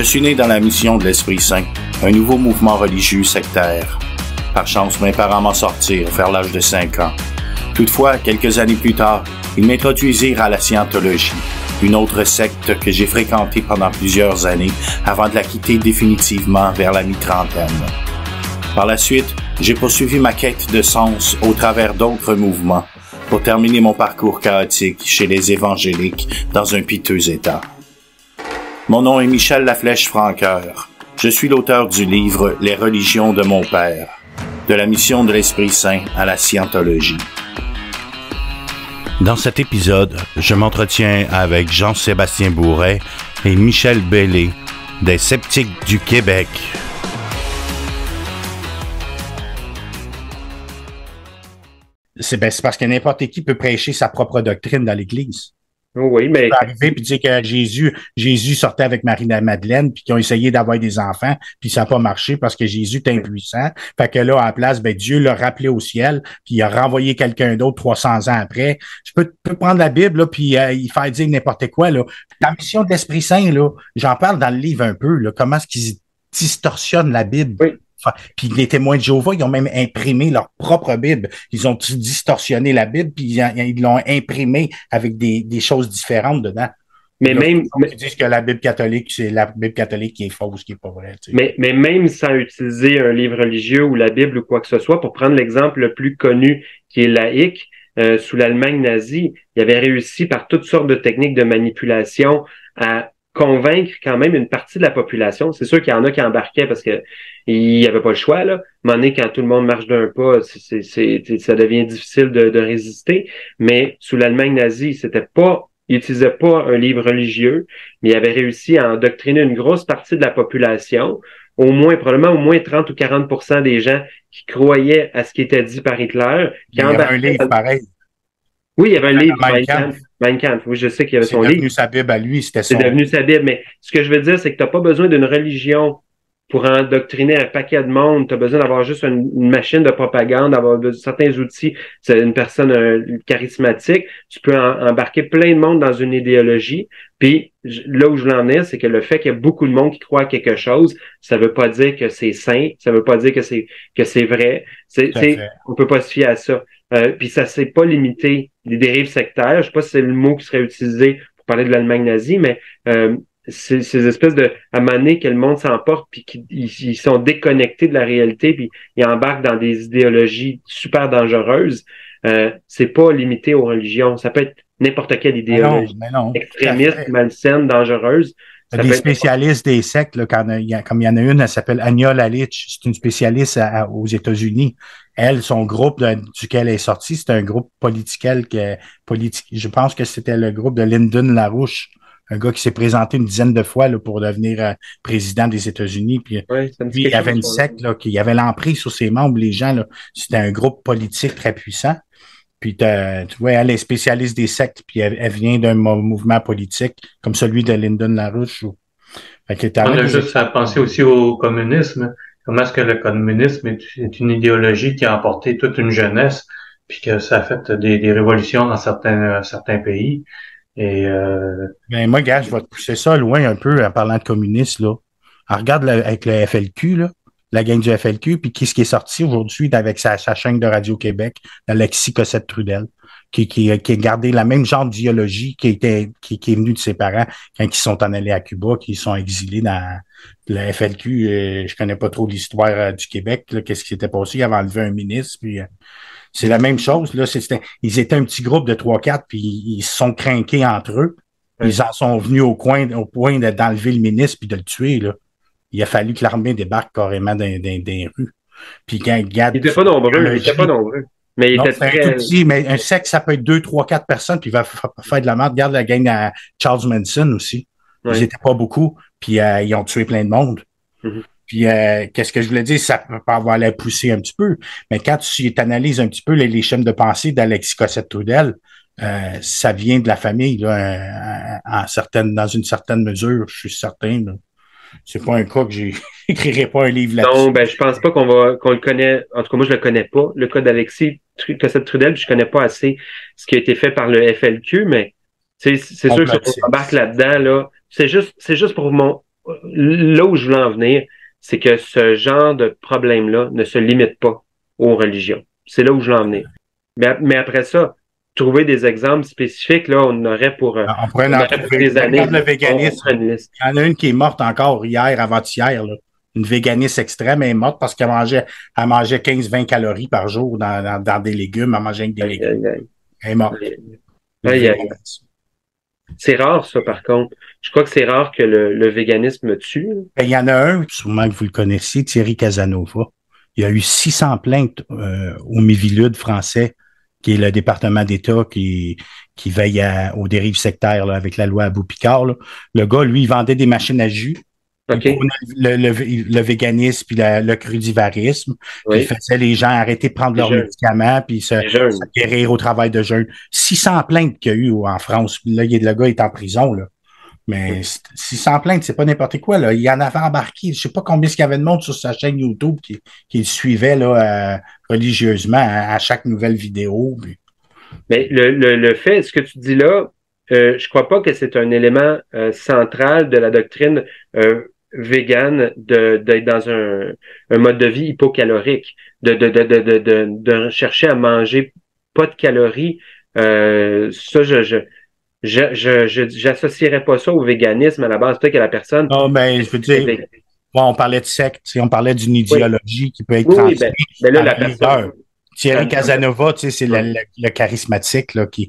Je suis né dans la mission de l'Esprit Saint, un nouveau mouvement religieux sectaire. Par chance, mes parents m'en sortirent vers l'âge de 5 ans. Toutefois, quelques années plus tard, ils m'introduisirent à la scientologie, une autre secte que j'ai fréquentée pendant plusieurs années avant de la quitter définitivement vers la mi-trentaine. Par la suite, j'ai poursuivi ma quête de sens au travers d'autres mouvements pour terminer mon parcours chaotique chez les évangéliques dans un piteux état. Mon nom est Michel Laflèche-Francoeur. Je suis l'auteur du livre « Les religions de mon père », de la mission de l'Esprit Saint à la scientologie. Dans cet épisode, je m'entretiens avec Jean-Sébastien Bourret et Michel Bellé, des Sceptiques du Québec. C'est parce que n'importe qui peut prêcher sa propre doctrine dans l'Église. Oui, mais... Tu peux arriver puis dire que Jésus sortait avec Marie-Madeleine puis qu'ils ont essayé d'avoir des enfants puis ça n'a pas marché parce que Jésus est impuissant. Fait que là, à la place, Dieu l'a rappelé au ciel puis il a renvoyé quelqu'un d'autre 300 ans après. Je peux prendre la Bible là puis y faire dire n'importe quoi, là. La mission de l'Esprit Saint, là, j'en parle dans le livre un peu, là, comment est-ce qu'ils distorsionnent la Bible. Oui. Puis les témoins de Jéhovah, ils ont même imprimé leur propre Bible. Ils ont distorsionné la Bible, puis ils l'ont imprimé avec des choses différentes dedans. Mais là, même... Ils disent que la Bible catholique, c'est la Bible catholique qui est fausse, qui est pas vraie. Tu sais. Mais même sans utiliser un livre religieux ou la Bible ou quoi que ce soit, pour prendre l'exemple le plus connu qui est laïque, sous l'Allemagne nazie, il avait réussi par toutes sortes de techniques de manipulation à convaincre quand même une partie de la population. C'est sûr qu'il y en a qui embarquaient parce que il n'y avait pas le choix, là. À un moment donné, quand tout le monde marche d'un pas, ça devient difficile de résister. Mais sous l'Allemagne nazie, il n'utilisait pas un livre religieux, mais il avait réussi à endoctriner une grosse partie de la population, probablement au moins 30 ou 40% des gens qui croyaient à ce qui était dit par Hitler. Il y avait un livre pareil. Oui, il y avait un livre, Mein Kampf. Oui, je sais qu'il y avait son livre. C'est devenu sa Bible à lui, c'était son... C'est devenu sa Bible, mais ce que je veux dire, c'est que tu n'as pas besoin d'une religion pour endoctriner un paquet de monde. Tu as besoin d'avoir juste une machine de propagande, d'avoir certains outils. C'est une personne charismatique. Tu peux embarquer plein de monde dans une idéologie. Puis là où je veux en venir, c'est que le fait qu'il y a beaucoup de monde qui croit à quelque chose, ça veut pas dire que c'est sain, ça veut pas dire que c'est vrai. On peut pas se fier à ça. Puis ça s'est pas limité des dérives sectaires. Je sais pas si c'est le mot qui serait utilisé pour parler de l'Allemagne nazie, mais ces espèces de à un moment donné que le monde s'emporte puis qu'ils sont déconnectés de la réalité puis ils embarquent dans des idéologies super dangereuses. C'est pas limité aux religions. Ça peut être n'importe quelle idéologie extrémiste, malsaine, dangereuse. Des spécialistes des sectes, là, comme il y en a une, elle s'appelle Anja Lalich, c'est une spécialiste aux États-Unis. Elle, son groupe duquel elle est sortie, c'est un groupe politique. Je pense que c'était le groupe de Lyndon LaRouche, un gars qui s'est présenté une dizaine de fois là, pour devenir président des États-Unis. Puis il y avait une secte là, qui avait l'emprise sur ses membres, les gens. Là, c'était un groupe politique très puissant. Puis tu vois, elle est spécialiste des sectes, puis elle vient d'un mouvement politique comme celui de Lyndon LaRouche. On a juste à penser aussi au communisme. Comment est-ce que le communisme est une idéologie qui a emporté toute une jeunesse, puis que ça a fait des révolutions dans certains pays. Et ben moi, gars, je vais te pousser ça loin un peu en parlant de communisme, là. Alors, regarde avec le FLQ, là. La gang du FLQ, puis qu'est-ce qui est sorti aujourd'hui avec sa chaîne de Radio-Québec, Alexis Cossette-Trudel, qui a gardé la même genre d'idéologie qui est venue de ses parents quand ils sont en allés à Cuba, qui sont exilés dans le FLQ. Je connais pas trop l'histoire du Québec, là, qu'est-ce qui s'était passé. Ils avaient enlevé un ministre, puis c'est la même chose. Là, ils étaient un petit groupe de 3-4, puis ils se sont crinqués entre eux. Ils en sont venus au point d'enlever le ministre puis de le tuer, là. Il a fallu que l'armée débarque carrément dans les rues. Puis quand il était pas nombreux. Mais il était très... tout petit, mais un secte, ça peut être 2, 3, 4 personnes, puis il va faire de la merde. Regarde la gang à Charles Manson aussi. Ils étaient pas beaucoup, puis ils ont tué plein de monde. Mm-hmm. Puis qu'est-ce que je voulais dire, ça peut pas avoir l'air poussé un petit peu, mais quand tu analyses un petit peu les chaînes de pensée d'Alexis Cossette-Trudel, ça vient de la famille, là, dans une certaine mesure, je suis certain, là. C'est pas un cas que j'écrirai pas un livre là-dessus. Non, je pense pas qu'on le connaît. En tout cas, moi, je le connais pas. Le cas d'Alexis Cossette-Trudel, je connais pas assez ce qui a été fait par le FLQ, mais c'est sûr que si on embarque là-dedans, là, c'est juste pour là où je voulais en venir, c'est que ce genre de problème-là ne se limite pas aux religions. C'est là où je voulais en venir. Mais après ça, trouver des exemples spécifiques, là, on aurait pour, on pourrait des années. Le véganisme. Il y en a une qui est morte encore hier, avant-hier, là. Une véganiste extrême, elle est morte parce qu'elle mangeait 15-20 calories par jour dans des légumes, elle mangeait avec des légumes. Elle est morte. C'est rare, ça, par contre. Je crois que c'est rare que le véganisme tue. Il y en a un, sûrement que vous le connaissez, Thierry Casanova. Il y a eu 600 plaintes au Miviludes français, qui est le département d'État qui veille aux dérives sectaires là, avec la loi Abou-Picard. Là. Le gars, lui, il vendait des machines à jus. Okay. Le véganisme puis le crudivarisme. Oui. Puis il faisait les gens arrêter de prendre leurs médicaments puis se guérir au travail de jeûne. 600 plaintes qu'il y a eu en France. Là, le gars est en prison. Là. Mais 600 plaintes, c'est pas n'importe quoi. Là. Il y en avait embarqué. Je sais pas combien il y avait de monde sur sa chaîne YouTube qui le suivait là, religieusement à chaque nouvelle vidéo. Puis... Mais le fait, ce que tu dis là, je crois pas que c'est un élément central de la doctrine végane d'être dans un mode de vie hypocalorique, de chercher à manger pas de calories. Ça, j'associerais pas ça au véganisme à la base. Peut-être que la personne. Non, mais je veux dire, on parlait de secte, on parlait d'une idéologie qui peut être transmise. Ben là, la personne. Thierry Casanova, tu sais, c'est le charismatique là, qui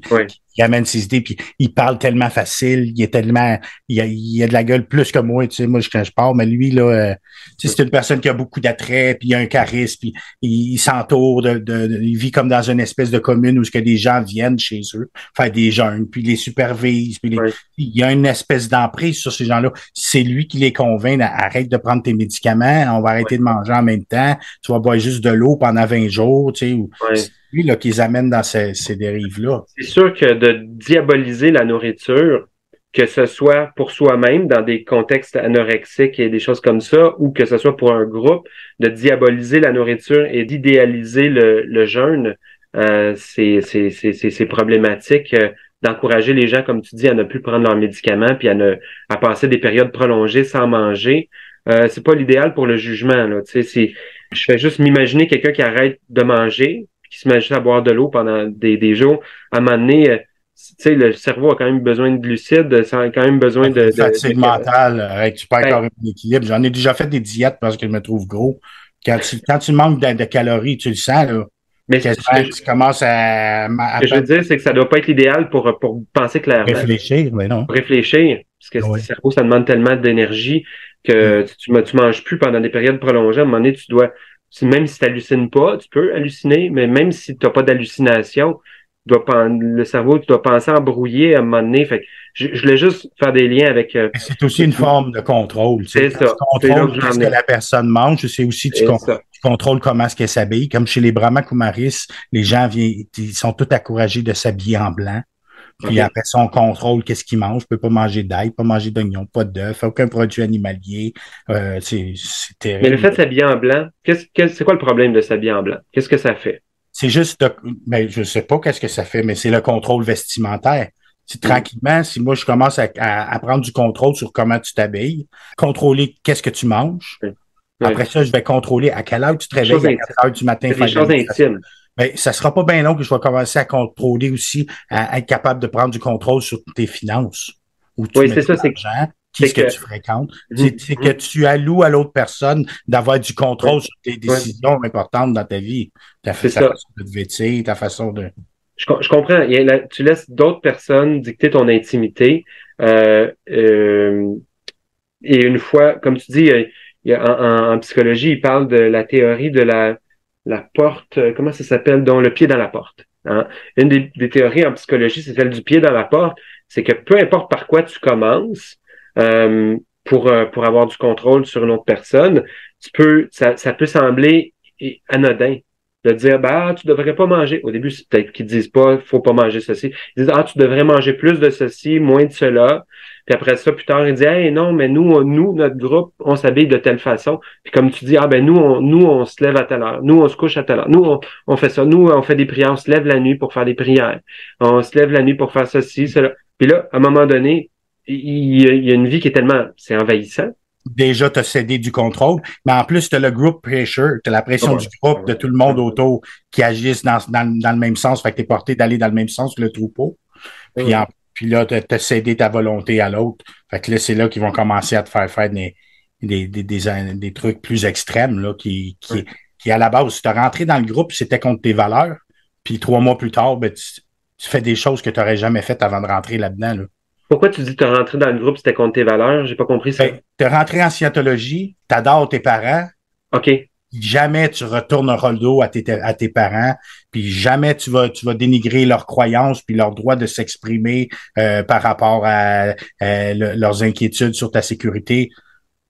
amène ses idées, puis il parle tellement facile, il a de la gueule plus que moi, tu sais, moi quand je parle, mais lui là, tu sais, c'est une personne qui a beaucoup d'attrait, puis il a un charisme, puis il s'entoure il vit comme dans une espèce de commune où ce que des gens viennent chez eux faire des jeûnes, puis les supervisent, puis il y a une espèce d'emprise sur ces gens-là. C'est lui qui les convainc, arrête de prendre tes médicaments, on va arrêter de manger en même temps, tu vas boire juste de l'eau pendant 20 jours, tu sais. C'est lui là, qui les amène dans ces dérives-là. C'est sûr que de diaboliser la nourriture, que ce soit pour soi-même dans des contextes anorexiques et des choses comme ça, ou que ce soit pour un groupe, de diaboliser la nourriture et d'idéaliser le jeûne, c'est problématique d'encourager les gens, comme tu dis, à ne plus prendre leurs médicaments puis à passer des périodes prolongées sans manger. C'est pas l'idéal pour le jugement, là. Tu sais, je fais juste m'imaginer quelqu'un qui arrête de manger, qui se met juste à boire de l'eau pendant des jours. À un moment donné, tu sais, le cerveau a quand même besoin de glucides, ça a quand même besoin de fatigue mentale, tu perds quand même l'équilibre. J'en ai déjà fait des diètes parce que je me trouve gros. Quand tu manques de calories, tu le sens, là. Mais tu commences à ce que je veux dire, c'est que ça doit pas être l'idéal pour penser clairement. Réfléchir, mais non. Réfléchir, parce que le cerveau, ça demande tellement d'énergie que tu manges plus pendant des périodes prolongées. À un moment donné, tu dois, même si tu hallucines pas, tu peux halluciner, mais même si tu n'as pas d'hallucination, le cerveau, tu dois penser à embrouiller à un moment donné. Fait que je voulais juste faire des liens avec... c'est aussi une forme de contrôle. C'est ça. Tu contrôles ce que la personne mange. C'est aussi tu contrôles comment est-ce qu'elle s'habille. Comme chez les Brahma Kumaris, les gens ils sont tous encouragés de s'habiller en blanc. Puis après ça, on contrôle qu'est-ce qu'ils mangent. On peut pas manger d'ail, pas manger d'oignon, pas d'œufs, aucun produit animalier. C'est terrible. Mais le fait de s'habiller en blanc, c'est quoi le problème de s'habiller en blanc? Qu'est-ce que ça fait? C'est juste, je sais pas qu'est-ce que ça fait, mais c'est le contrôle vestimentaire. C'est tranquillement, si moi je commence à prendre du contrôle sur comment tu t'habilles, contrôler qu'est-ce que tu manges. Après ça, je vais contrôler à quelle heure tu te réveilles, à 4 heures du matin. C'est des choses intimes. Ça sera pas bien long que je vais commencer à contrôler aussi, à être capable de prendre du contrôle sur tes finances. Où tu mets ton argent, qu'est-ce que tu fréquentes. C'est que tu alloues à l'autre personne d'avoir du contrôle sur tes décisions importantes dans ta vie. Ta façon de te vêtir, ta façon de... Je comprends. Tu laisses d'autres personnes dicter ton intimité. Et une fois, comme tu dis, en psychologie, il parle de la théorie de la porte, comment ça s'appelle, dont le pied dans la porte. Hein? Une des théories en psychologie, c'est celle du pied dans la porte. C'est que peu importe par quoi tu commences, pour avoir du contrôle sur une autre personne, ça peut sembler anodin. De dire, tu devrais pas manger. Au début, c'est peut-être qu'ils disent pas, faut pas manger ceci. Ils disent, tu devrais manger plus de ceci, moins de cela. Puis après ça, plus tard, ils disent, non, mais nous, notre groupe, on s'habille de telle façon. Puis comme tu dis, nous, on se lève à telle heure. Nous, on se couche à telle heure. Nous, on fait ça. Nous, on fait des prières. On se lève la nuit pour faire des prières. On se lève la nuit pour faire ceci, cela. Puis là, à un moment donné, il y a une vie qui est tellement, c'est envahissant. déjà t'as cédé du contrôle, mais en plus, tu as le group pressure, tu as la pression du groupe, de tout le monde autour qui agissent dans le même sens, fait que tu es porté d'aller dans le même sens que le troupeau. Puis là, tu as cédé ta volonté à l'autre. Fait que là, c'est là qu'ils vont commencer à te faire des trucs plus extrêmes, là, qui à la base, tu as rentré dans le groupe, c'était contre tes valeurs, puis 3 mois plus tard, ben, tu fais des choses que tu n'aurais jamais faites avant de rentrer là-dedans, là. Pourquoi tu dis que tu es rentré dans le groupe, c'était contre tes valeurs? J'ai pas compris ça. Ben, tu es rentré en scientologie, tu adores tes parents. OK. Jamais tu retourneras le dos à tes parents, puis jamais tu vas dénigrer leurs croyances puis leur droit de s'exprimer par rapport à leurs inquiétudes sur ta sécurité.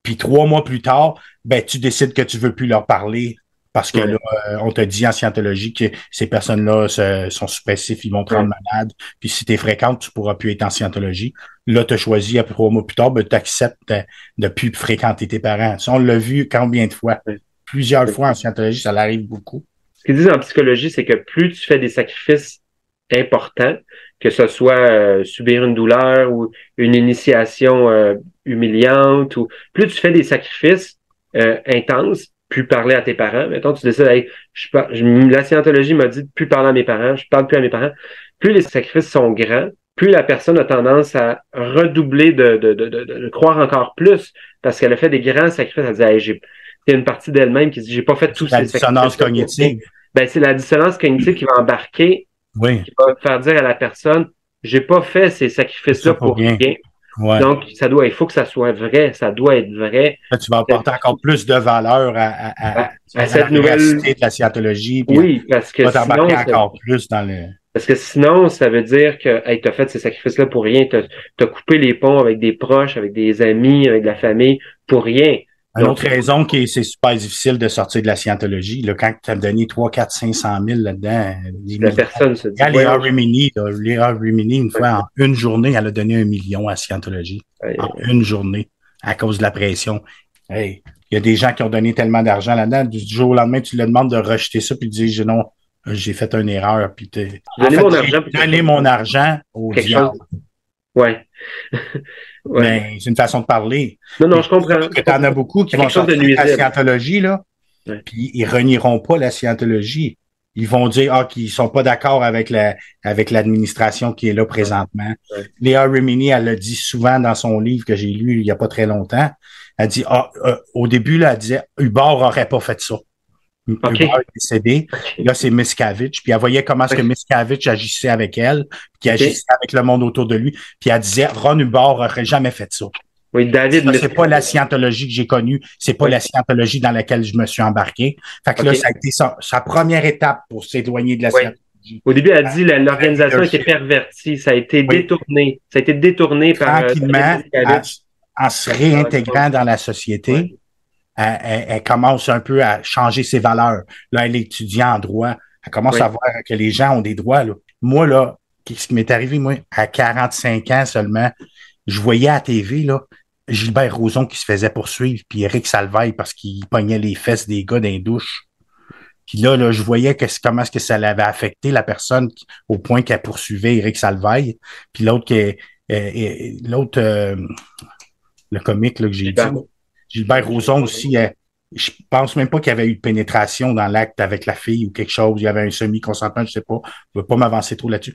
Puis 3 mois plus tard, ben tu décides que tu veux plus leur parler parce que là, on t'a dit en scientologie que ces personnes-là sont suppressifs, ils vont te rendre malade. Puis si tu es fréquente, tu pourras plus être en scientologie. Là, tu as choisi, après 3 mois plus tard, ben, tu acceptes de plus fréquenter tes parents. Ça, on l'a vu combien de fois? Plusieurs fois en scientologie, ça l'arrive beaucoup. Ce qu'ils disent en psychologie, c'est que plus tu fais des sacrifices importants, que ce soit subir une douleur ou une initiation humiliante, ou plus tu fais des sacrifices intenses, plus parler à tes parents. Mettons, tu décides, hey, la scientologie m'a dit de plus parler à mes parents, je parle plus à mes parents. Plus les sacrifices sont grands, plus la personne a tendance à redoubler de croire encore plus parce qu'elle a fait des grands sacrifices. Elle dit, hey, il y a une partie d'elle-même qui dit, j'ai pas fait tous ces sacrifices. La dissonance cognitive. Ben, c'est la dissonance cognitive qui va embarquer, qui va faire dire à la personne, j'ai pas fait ces sacrifices-là pour rien. Ouais. Donc, il faut que ça soit vrai, ça doit être vrai. Là, tu vas apporter encore plus de valeur à cette nouvelle de la scientologie. Oui, parce que sinon, encore plus dans le... Parce que sinon, ça veut dire que hey, tu as fait ces sacrifices-là pour rien, tu as coupé les ponts avec des proches, avec des amis, avec de la famille, pour rien. Une autre raison qui c'est super difficile de sortir de la scientologie, là, quand tu as donné 3, 4, 500 000 là-dedans, la personne se dit. Léa Rimini, une fois, en une journée, elle a donné 1 million à la scientologie. Une journée, à cause de la pression. Hey, il y a des gens qui ont donné tellement d'argent là-dedans, du jour au lendemain, tu leur demandes de rejeter ça, puis tu dis, non, j'ai fait une erreur, puis donner mon argent au diable. Ouais. Mais c'est une façon de parler. Non, je comprends. Que t'en as beaucoup qui vont sortir de la scientologie, là, puis ils renieront pas la scientologie. Ils vont dire qu'ils sont pas d'accord avec l'administration qui est là présentement. Léa Rimini, elle l'a dit souvent dans son livre que j'ai lu il y a pas très longtemps. Elle dit au début, là, elle disait Ubar aurait pas fait ça. Ubar est décédé. Là, c'est Miscavige. Puis elle voyait comment est-ce que Miscavige agissait avec elle, puis agissait avec le monde autour de lui. Puis elle disait Ron Ubar aurait jamais fait ça. Oui, David. Ça, c'est pas la scientologie que j'ai connue. C'est pas la scientologie dans laquelle je me suis embarqué. Fait que là, ça a été sa première étape pour s'éloigner de la scientologie. Au début, elle a dit l'organisation était pervertie. Ça a été détourné. Ça a été détourné par... Tranquillement, en se réintégrant dans la société, elle commence un peu à changer ses valeurs. Là, elle est étudiante en droit. Elle commence à voir que les gens ont des droits. Là. Moi, là, ce qui m'est arrivé, moi, à 45 ans seulement, je voyais à la TV, là, Gilbert Rozon qui se faisait poursuivre, puis Éric Salvaille parce qu'il pognait les fesses des gars dans les douches. Puis là, je voyais comment est-ce que ça l'avait affecté la personne au point qu'elle poursuivait Éric Salvaille. Puis l'autre le comique là, que j'ai dit, Gilbert Rozon aussi, je pense même pas qu'il y avait eu de pénétration dans l'acte avec la fille ou quelque chose. Il y avait un semi-consentement, je sais pas. Je veux pas m'avancer trop là-dessus.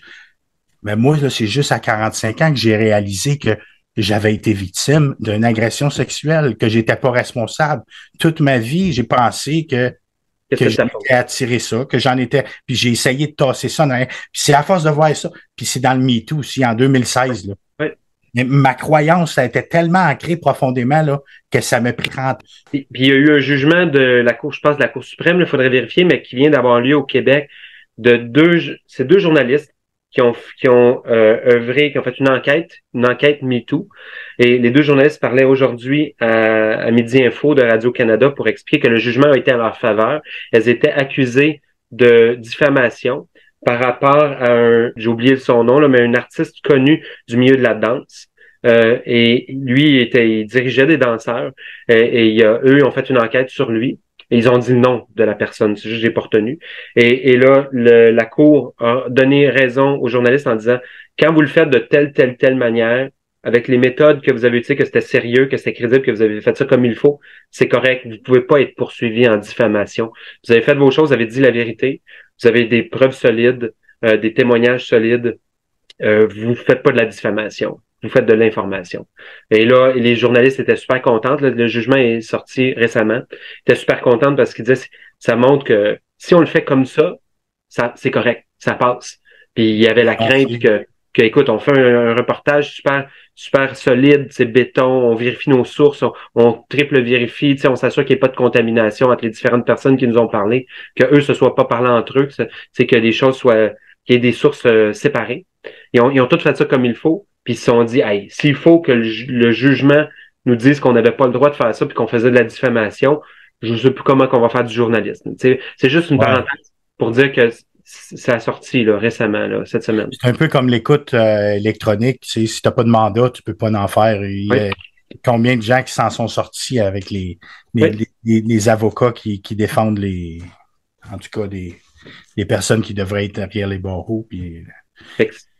Mais moi, là, c'est juste à 45 ans que j'ai réalisé que j'avais été victime d'une agression sexuelle, que j'étais pas responsable. Toute ma vie, j'ai pensé que j'étais attiré ça, que j'en étais, puis j'ai essayé de tasser ça. Puis c'est à force de voir ça, puis c'est dans le MeToo aussi, en 2016. Là. Mais ma croyance, ça a été tellement ancrée profondément là, que ça m'a pris 30. Puis il y a eu un jugement de la Cour, je pense, de la Cour suprême, il faudrait vérifier, mais qui vient d'avoir lieu au Québec, c'est 2 journalistes qui ont œuvré, qui ont fait une enquête MeToo. Et les 2 journalistes parlaient aujourd'hui à Midi Info de Radio-Canada pour expliquer que le jugement a été en leur faveur. Elles étaient accusées de diffamation par rapport à j'ai oublié son nom, là, mais un artiste connu du milieu de la danse. Et lui, il dirigeait des danseurs. Eux ont fait une enquête sur lui. Et ils ont dit le nom de la personne, c'est juste j'ai pas retenu. Et là, la Cour a donné raison aux journalistes en disant quand vous le faites de telle manière, avec les méthodes que vous avez utilisées, que c'était sérieux, que c'était crédible, que vous avez fait ça comme il faut, c'est correct. Vous pouvez pas être poursuivi en diffamation. Vous avez fait vos choses, vous avez dit la vérité, vous avez des preuves solides, des témoignages solides. Vous faites pas de la diffamation. Vous faites de l'information. Et là, les journalistes étaient super contents. Le jugement est sorti récemment. Ils étaient super contents parce qu'ils disaient ça montre que si on le fait comme ça c'est correct, ça passe. Puis il y avait la crainte que écoute, on fait un reportage super solide, c'est béton, on vérifie nos sources, on triple vérifie, tu sais, on s'assure qu'il n'y ait pas de contamination entre les différentes personnes qui nous ont parlé, que eux se soient pas parlé entre eux, c'est que les choses soient, qu'il y ait des sources séparées. Ils ont tout fait ça comme il faut, puis ils se sont dit, hey, s'il faut que le jugement nous dise qu'on n'avait pas le droit de faire ça, puis qu'on faisait de la diffamation, je ne sais plus comment qu'on va faire du journalisme. C'est juste une parenthèse pour dire que ça a sorti là, récemment, là, cette semaine. C'est un peu comme l'écoute électronique. Tu sais, si tu n'as pas de mandat, tu peux pas en faire. Il y a combien de gens qui s'en sont sortis avec les avocats qui défendent en tout cas, les personnes qui devraient être derrière les barreaux. Puis,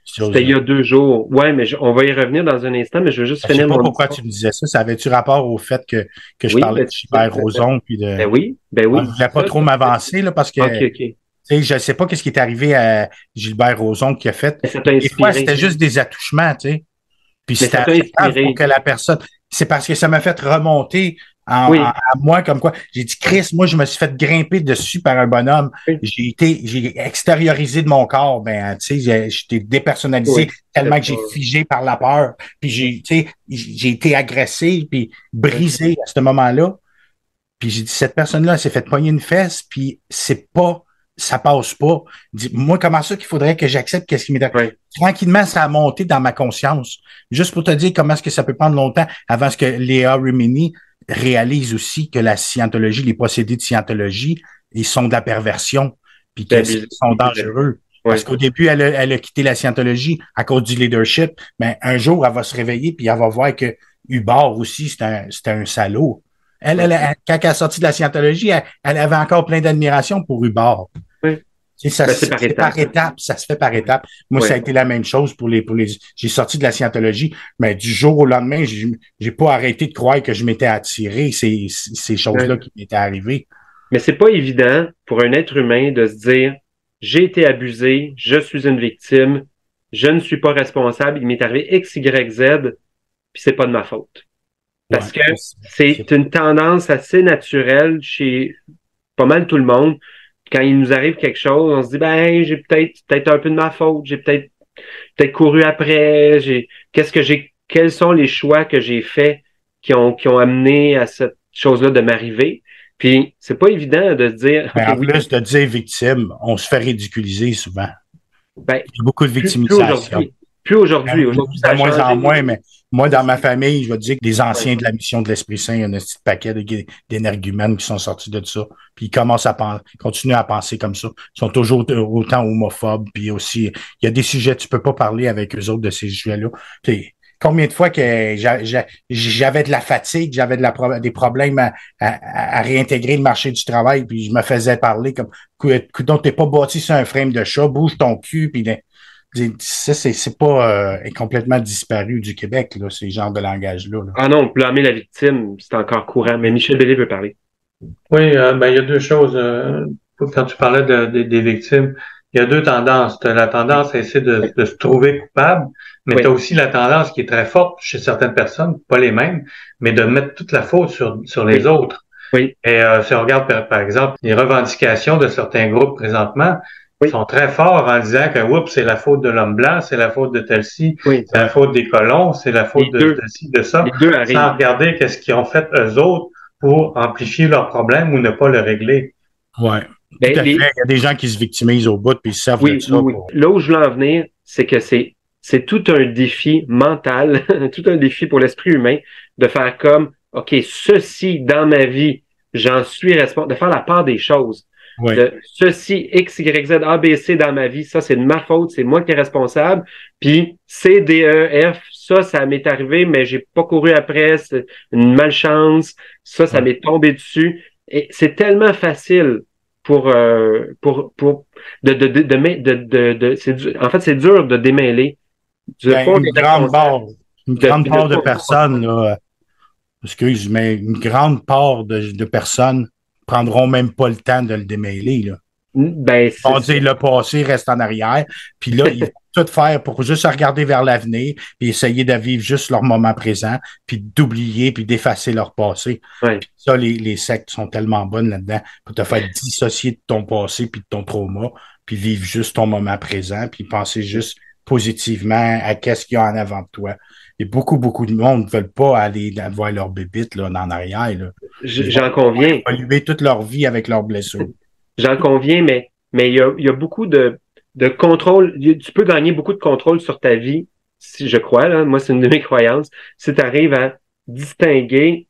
c'était il y a 2 jours. Ouais, mais on va y revenir dans un instant, mais je veux juste finir mon... Je sais pas pourquoi tu me disais ça. Ça avait-tu rapport au fait que je parlais de Gilbert Rozon? Puis de... Ben oui. Je ne voulais pas trop m'avancer là, parce que je ne sais pas ce qui est arrivé à Gilbert Rozon qui a fait. Des fois, c'était juste des attouchements, tu sais. Puis c'était pour que la personne... C'est parce que ça m'a fait remonter à moi comme quoi. J'ai dit, Chris, moi, je me suis fait grimper dessus par un bonhomme. Oui. J'ai extériorisé de mon corps. Ben, tu sais, j'étais dépersonnalisé tellement que j'ai figé par la peur. Puis j'ai été agressé puis brisé à ce moment-là. Puis j'ai dit, cette personne-là, elle s'est fait pogner une fesse, puis ça passe pas. Moi, comment ça qu'il faudrait que j'accepte qu'est-ce qui m'est arrivé? Tranquillement, ça a monté dans ma conscience. Juste pour te dire comment est-ce que ça peut prendre longtemps avant que Léa Remini réalise aussi que la scientologie, les procédés de scientologie, ils sont de la perversion, puis qu'ils sont dangereux. Parce qu'au début, elle a quitté la scientologie à cause du leadership. Mais un jour, elle va se réveiller, puis elle va voir que Hubbard aussi, c'était un salaud. Elle, quand elle est sortie de la scientologie, elle avait encore plein d'admiration pour Hubbard. Oui. C'est par étapes, ça se fait par étapes. Moi, ça a été la même chose pour les. J'ai sorti de la scientologie, mais du jour au lendemain, j'ai pas arrêté de croire que je m'étais attiré ces choses-là qui m'étaient arrivées. Mais c'est pas évident pour un être humain de se dire j'ai été abusé, je suis une victime, je ne suis pas responsable, il m'est arrivé X, Y, Z, puis c'est pas de ma faute. Parce que c'est une tendance assez naturelle chez pas mal tout le monde. Quand il nous arrive quelque chose, on se dit ben j'ai peut-être un peu de ma faute, j'ai peut-être couru après, quels sont les choix que j'ai faits qui ont amené à cette chose-là de m'arriver. Puis c'est pas évident de se dire. En plus de dire victime, on se fait ridiculiser souvent. Il y a beaucoup de victimisation. Plus aujourd'hui. De moins en moins, mais moi, dans ma famille, je vais te dire que des anciens de la mission de l'Esprit Saint, il y a un petit paquet d'énergumènes qui sont sortis de ça. Puis ils continuent à penser comme ça. Ils sont toujours autant homophobes. Puis aussi, il y a des sujets, tu peux pas parler avec eux autres de ces sujets-là. Puis, combien de fois que j'avais de la fatigue, j'avais des problèmes à réintégrer le marché du travail, puis je me faisais parler comme, donc t'es pas bâti sur un frame de chat, bouge ton cul, puis ça, c'est pas complètement disparu du Québec, là, ces genres de langage-là. Là. Ah non, blâmer la victime, c'est encore courant. Mais Michel Bellé veut parler. Oui, il y a 2 choses. Quand tu parlais des victimes, il y a 2 tendances. Tu as la tendance à essayer de se trouver coupable, mais tu as aussi la tendance qui est très forte chez certaines personnes, pas les mêmes, mais de mettre toute la faute sur les autres. Oui. Et si on regarde, par exemple, les revendications de certains groupes présentement, ils sont très forts en disant que oups, c'est la faute de l'homme blanc, c'est la faute de tel-ci, c'est la faute des colons, c'est la faute de ci, de ça, sans regarder qu'est-ce qu'ils ont fait eux autres pour amplifier leurs problèmes ou ne pas le régler. Ouais. Tout à fait. Il y a des gens qui se victimisent au bout puis ils se servent de ça. Oui. Là où je voulais en venir, c'est que c'est tout un défi mental, tout un défi pour l'esprit humain de faire comme, OK, ceci dans ma vie, j'en suis responsable, de faire la part des choses. Oui. De ceci, X, Y, Z, A, B, C dans ma vie, ça, c'est de ma faute, c'est moi qui est responsable. Puis C, D, E, F, ça m'est arrivé, mais j'ai pas couru après, c'est une malchance. Ça m'est tombé dessus. Et c'est tellement facile en fait, c'est dur de démêler. Une grande barre. Une grande part de personnes, là, excuse, mais une grande part de personnes prendront même pas le temps de le démêler, là. Ben, On dit le passé reste en arrière, puis là, ils vont tout faire pour juste regarder vers l'avenir, puis essayer de vivre juste leur moment présent, puis d'oublier, puis d'effacer leur passé. Ouais. Puis ça, les sectes sont tellement bonnes là-dedans pour te faire dissocier de ton passé puis de ton trauma, puis vivre juste ton moment présent, puis penser juste positivement à qu'est-ce qu'il y a en avant de toi. Et beaucoup de monde ne veulent pas aller voir leur bébite là, en arrière. Là. J'en conviens. Ils vont évoluer toute leur vie avec leurs blessures. J'en conviens, mais il y a beaucoup de contrôle. Tu peux gagner beaucoup de contrôle sur ta vie, si je crois, là. Moi, c'est une de mes croyances. Si tu arrives à distinguer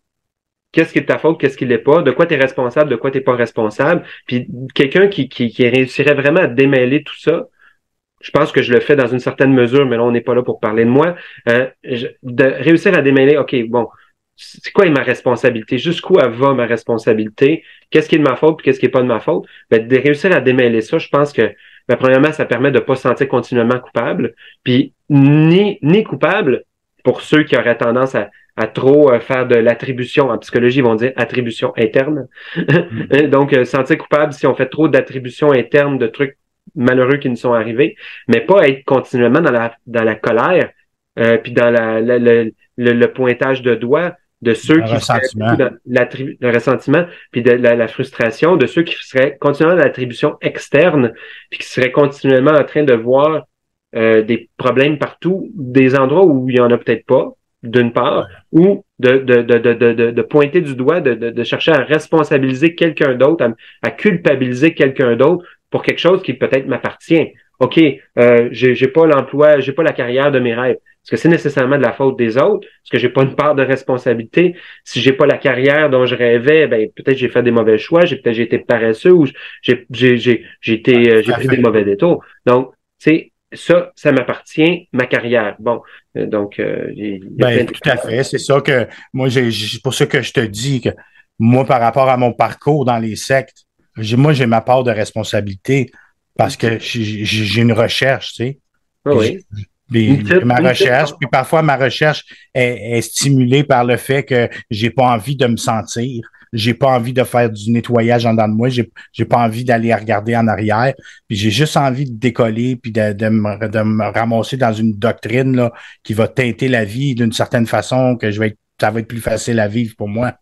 qu'est-ce qui est de ta faute, qu'est-ce qui l'est pas, de quoi tu es responsable, de quoi tu n'es pas responsable. Puis quelqu'un qui réussirait vraiment à démêler tout ça, je pense que je le fais dans une certaine mesure, mais là, on n'est pas là pour parler de moi. De réussir à démêler, OK, bon, c'est quoi est ma responsabilité? Jusqu'où elle va ma responsabilité? Qu'est-ce qui est de ma faute et qu'est-ce qui est pas de ma faute? Ben, de réussir à démêler ça, je pense que, ben, premièrement, ça permet de pas se sentir continuellement coupable. Puis, ni coupable pour ceux qui auraient tendance à trop faire de l'attribution. En psychologie, ils vont dire attribution interne. Donc, sentir coupable si on fait trop d'attribution interne de trucs malheureux qui nous sont arrivés, mais pas être continuellement dans la colère, puis dans le pointage de doigts de ceux qui seraient dans le ressentiment, puis de la frustration de ceux qui seraient continuellement dans l'attribution externe, puis qui seraient continuellement en train de voir des problèmes partout, des endroits où il y en a peut-être pas, d'une part, ou de pointer du doigt, de chercher à responsabiliser quelqu'un d'autre, à culpabiliser quelqu'un d'autre pour quelque chose qui peut-être m'appartient. OK, j'ai pas l'emploi, j'ai pas la carrière de mes rêves. Est-ce que c'est nécessairement de la faute des autres? Est-ce que j'ai pas une part de responsabilité? Si j'ai pas la carrière dont je rêvais, ben peut-être j'ai fait des mauvais choix, peut-être j'ai été paresseux ou j'ai pris des mauvais détours. Donc, tu sais, ça m'appartient, ma carrière. Bon, donc tout à fait. C'est ça que moi, c'est pour ça que je te dis que moi, par rapport à mon parcours dans les sectes, moi, j'ai ma part de responsabilité parce que j'ai une recherche, tu sais. Oui. Ma recherche, puis parfois ma recherche est stimulée par le fait que j'ai pas envie de me sentir, j'ai pas envie de faire du nettoyage en dedans de moi, j'ai pas envie d'aller regarder en arrière, puis j'ai juste envie de décoller puis de me ramasser dans une doctrine là qui va teinter la vie d'une certaine façon que ça va être plus facile à vivre pour moi.